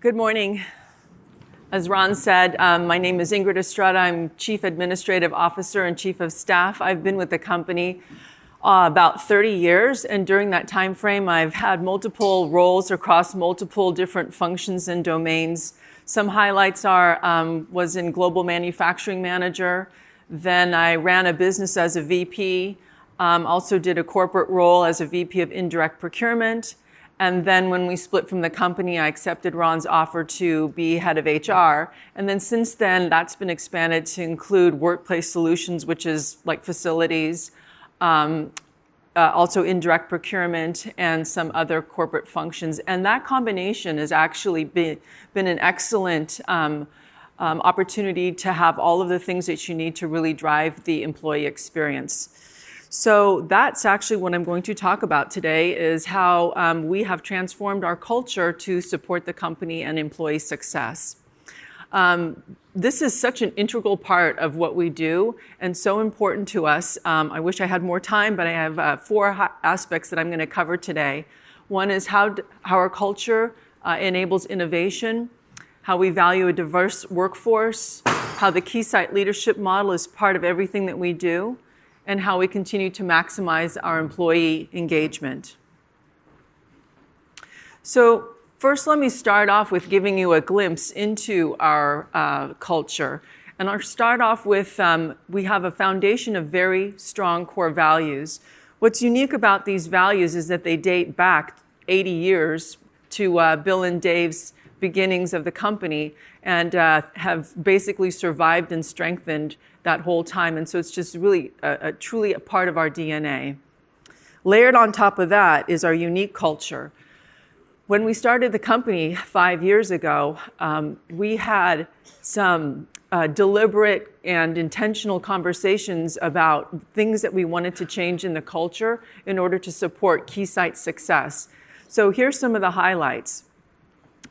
Good morning. As Ron said, my name is Ingrid Estrada. I'm Chief Administrative Officer and Chief of Staff. I've been with the company about 30 years, and during that time frame, I've had multiple roles across multiple different functions and domains. Some highlights are was in Global Manufacturing Manager. Then I ran a business as a VP. Also did a corporate role as a VP of Indirect Procurement. And then when we split from the company, I accepted Ron's offer to be head of HR. And then since then, that's been expanded to include workplace solutions, which is like facilities, also indirect procurement, and some other corporate functions. And that combination has actually been an excellent opportunity to have all of the things that you need to really drive the employee experience. So that's actually what I'm going to talk about today, is how we have transformed our culture to support the company and employee success. This is such an integral part of what we do and so important to us. I wish I had more time, but I have four aspects that I'm going to cover today. One is how our culture enables innovation, how we value a diverse workforce, how the Keysight leadership model is part of everything that we do, and how we continue to maximize our employee engagement. So first, let me start off with giving you a glimpse into our culture. And I'll start off with, we have a foundation of very strong core values. What's unique about these values is that they date back 80 years to Bill and Dave's beginnings of the company, and have basically survived and strengthened that whole time. And so it's just really truly a part of our DNA. Layered on top of that is our unique culture. When we started the company 5 years ago, we had some deliberate and intentional conversations about things that we wanted to change in the culture in order to support Keysight's success. So here's some of the highlights.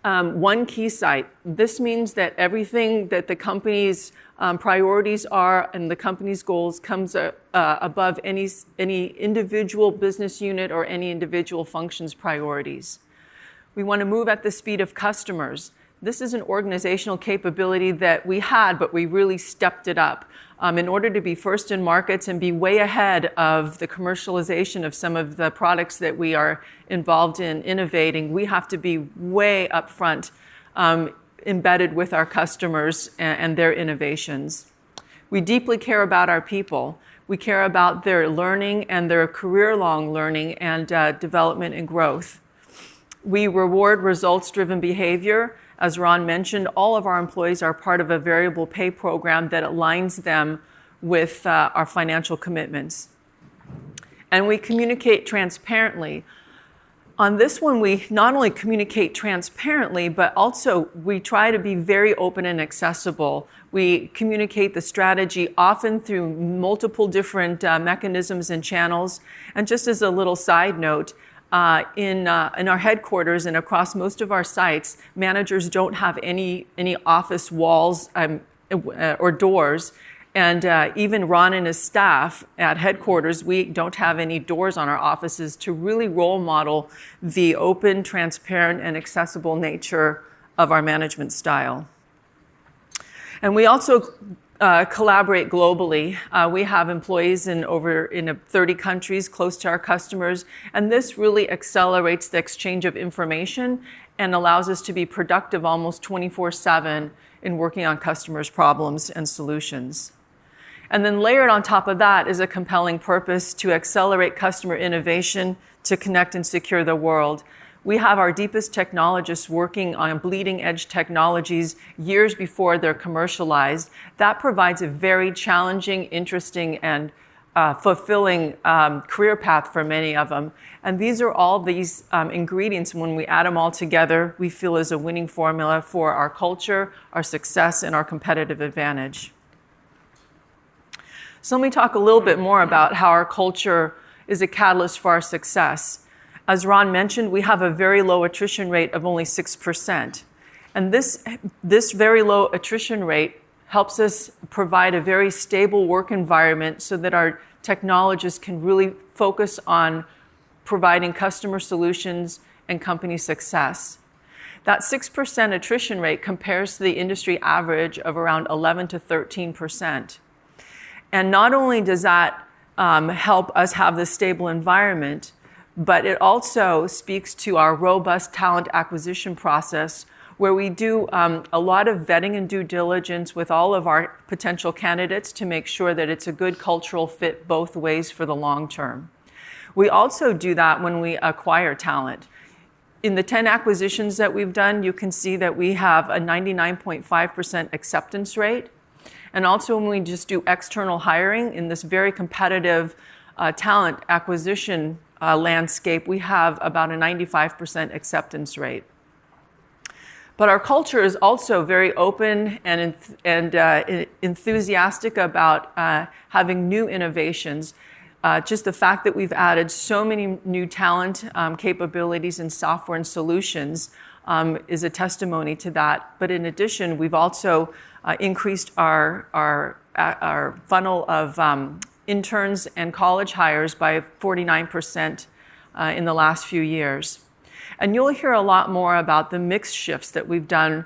One Keysight. This means that everything that the company's priorities are and the company's goals comes above any individual business unit or any individual function's priorities. We want to move at the speed of customers. This is an organizational capability that we had, but we really stepped it up. In order to be first in markets and be way ahead of the commercialization of some of the products that we are involved in innovating, we have to be way up front, embedded with our customers and their innovations. We deeply care about our people. We care about their learning and their career-long learning and development and growth. We reward results-driven behavior. As Ron mentioned, all of our employees are part of a variable pay program that aligns them with our financial commitments. And we communicate transparently. On this one, we not only communicate transparently, but also we try to be very open and accessible. We communicate the strategy often through multiple different mechanisms and channels. And just as a little side note, in our headquarters and across most of our sites, managers don't have any office walls or doors. And even Ron and his staff at headquarters, we don't have any doors on our offices to really role model the open, transparent, and accessible nature of our management style. And we also collaborate globally. We have employees in over 30 countries close to our customers, and this really accelerates the exchange of information and allows us to be productive almost 24/7 in working on customers' problems and solutions. And then layered on top of that is a compelling purpose to accelerate customer innovation to connect and secure the world. We have our deepest technologists working on bleeding edge technologies years before they're commercialized. That provides a very challenging, interesting, and fulfilling career path for many of them. And these are all these ingredients, when we add them all together, we feel is a winning formula for our culture, our success, and our competitive advantage. So let me talk a little bit more about how our culture is a catalyst for our success. As Ron mentioned, we have a very low attrition rate of only 6%. And this very low attrition rate helps us provide a very stable work environment so that our technologists can really focus on providing customer solutions and company success. That 6% attrition rate compares to the industry average of around 11 to 13%. And not only does that help us have this stable environment, but it also speaks to our robust talent acquisition process, where we do a lot of vetting and due diligence with all of our potential candidates to make sure that it's a good cultural fit both ways for the long term. We also do that when we acquire talent. In the 10 acquisitions that we've done, you can see that we have a 99.5% acceptance rate. And also when we just do external hiring in this very competitive talent acquisition landscape, we have about a 95% acceptance rate. But our culture is also very open and enthusiastic about having new innovations. Just the fact that we've added so many new talent capabilities in software and solutions is a testimony to that. But in addition, we've also increased our funnel of interns and college hires by 49% in the last few years. And you'll hear a lot more about the mix shifts that we've done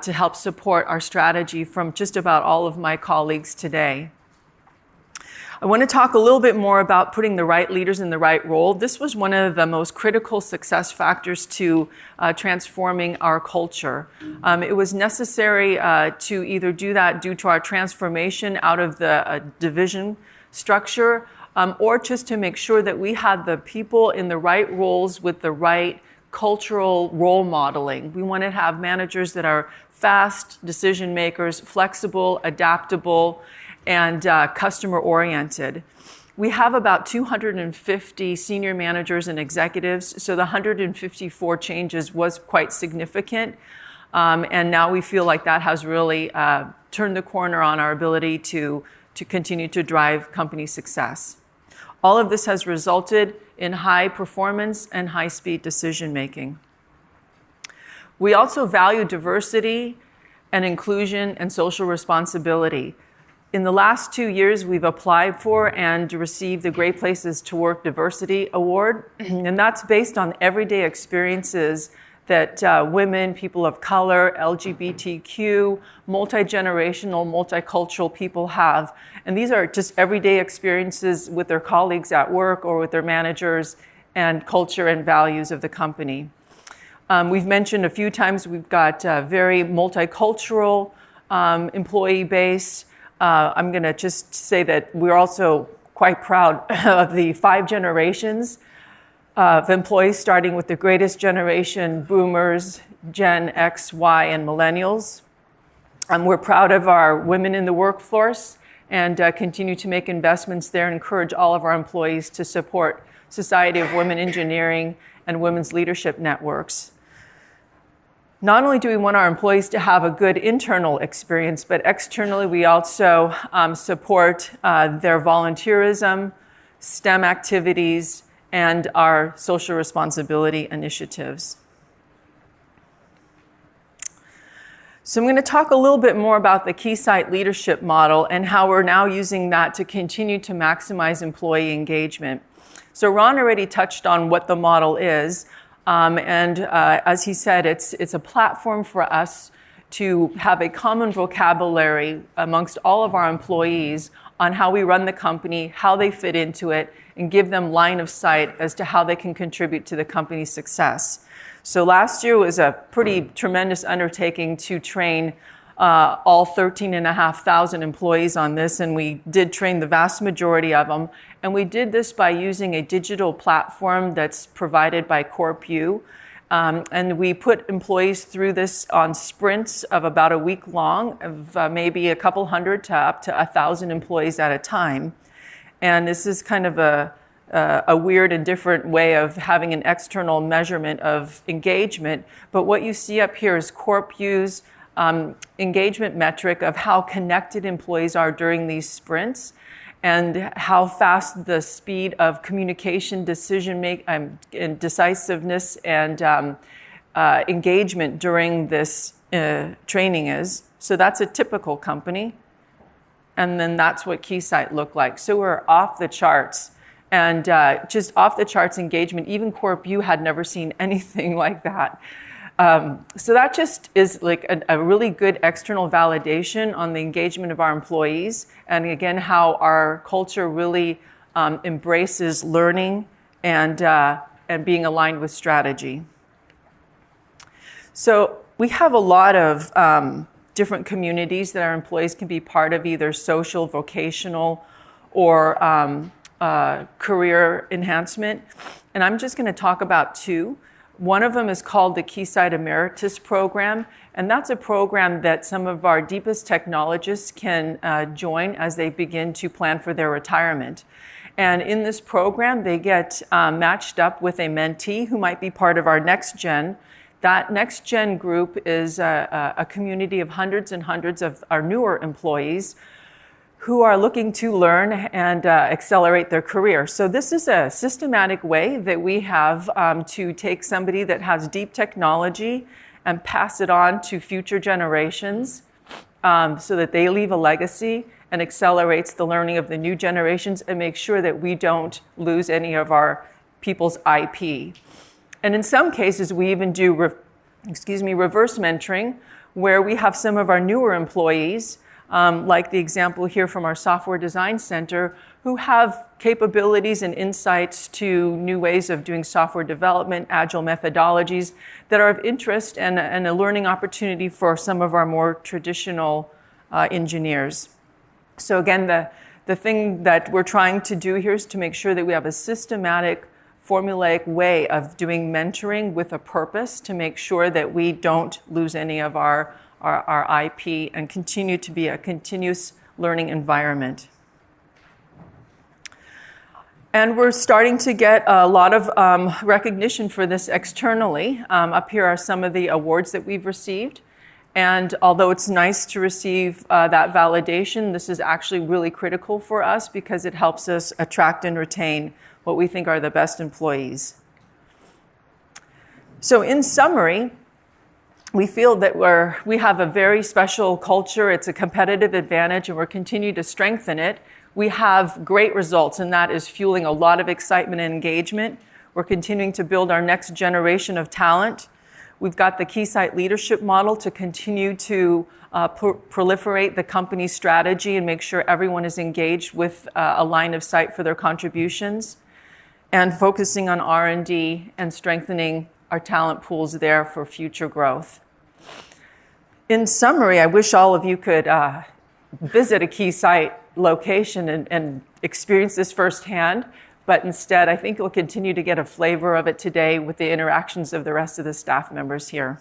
to help support our strategy from just about all of my colleagues today. I want to talk a little bit more about putting the right leaders in the right role. This was one of the most critical success factors to transforming our culture. It was necessary to either do that due to our transformation out of the division structure, or just to make sure that we had the people in the right roles with the right cultural role modeling. We want to have managers that are fast decision makers, flexible, adaptable, and customer-oriented. We have about 250 senior managers and executives, so the 154 changes was quite significant. And now we feel like that has really turned the corner on our ability to continue to drive company success. All of this has resulted in high performance and high-speed decision-making. We also value diversity and inclusion and social responsibility. In the last 2 years, we've applied for and received the Great Places to Work Diversity Award, and that's based on everyday experiences that women, people of color, LGBTQ, multi-generational, multicultural people have. And these are just everyday experiences with their colleagues at work or with their managers and culture and values of the company. We've mentioned a few times we've got a very multicultural employee base. I'm going to just say that we're also quite proud of the 5 generations of employees, starting with the greatest generation, boomers, Gen X, Y, and millennials. We're proud of our women in the workforce and continue to make investments there and encourage all of our employees to support Society of Women Engineering and women's leadership networks. Not only do we want our employees to have a good internal experience, but externally we also support their volunteerism, STEM activities, and our social responsibility initiatives. So I'm going to talk a little bit more about the Keysight leadership model and how we're now using that to continue to maximize employee engagement. So Ron already touched on what the model is. As he said, it's a platform for us to have a common vocabulary amongst all of our employees on how we run the company, how they fit into it, and give them line of sight as to how they can contribute to the company's success. So last year was a pretty tremendous undertaking to train all 13,500 employees on this, and we did train the vast majority of them. And we did this by using a digital platform that's provided by CorpU. And we put employees through this on sprints of about a week long, of maybe a couple hundred to up to 1,000 employees at a time. And this is kind of a weird and different way of having an external measurement of engagement. But what you see up here is CorpU's engagement metric of how connected employees are during these sprints and how fast the speed of communication, decision-making, and decisiveness and engagement during this training is. So that's a typical company. And then that's what Keysight looked like. So we're off the charts. And just off the charts engagement. Even CorpU had never seen anything like that. So that just is like a really good external validation on the engagement of our employees, and again, how our culture really embraces learning and being aligned with strategy. So we have a lot of different communities that our employees can be part of, either social, vocational, or career enhancement. And I'm just going to talk about two. One of them is called the Keysight Emeritus Program, and that's a program that some of our deepest technologists can join as they begin to plan for their retirement. And in this program, they get matched up with a mentee who might be part of our next gen. That next gen group is a community of hundreds and hundreds of our newer employees who are looking to learn and accelerate their career. So this is a systematic way that we have to take somebody that has deep technology and pass it on to future generations so that they leave a legacy and accelerates the learning of the new generations and make sure that we don't lose any of our people's IP. And in some cases, we even do reverse mentoring, where we have some of our newer employees, like the example here from our Software Design Center, who have capabilities and insights to new ways of doing software development, agile methodologies that are of interest and a learning opportunity for some of our more traditional engineers. So again, the thing that we're trying to do here is to make sure that we have a systematic, formulaic way of doing mentoring with a purpose to make sure that we don't lose any of our IP and continue to be a continuous learning environment. And we're starting to get a lot of recognition for this externally. Up here are some of the awards that we've received. And although it's nice to receive that validation, this is actually really critical for us because it helps us attract and retain what we think are the best employees. So in summary, we feel that we have a very special culture. It's a competitive advantage, and we're continuing to strengthen it. We have great results, and that is fueling a lot of excitement and engagement. We're continuing to build our next generation of talent. We've got the Keysight leadership model to continue to proliferate the company's strategy and make sure everyone is engaged with a line of sight for their contributions, and focusing on R&D and strengthening our talent pools there for future growth. In summary, I wish all of you could visit a Keysight location and experience this firsthand, but instead I think you'll continue to get a flavor of it today with the interactions of the rest of the staff members here.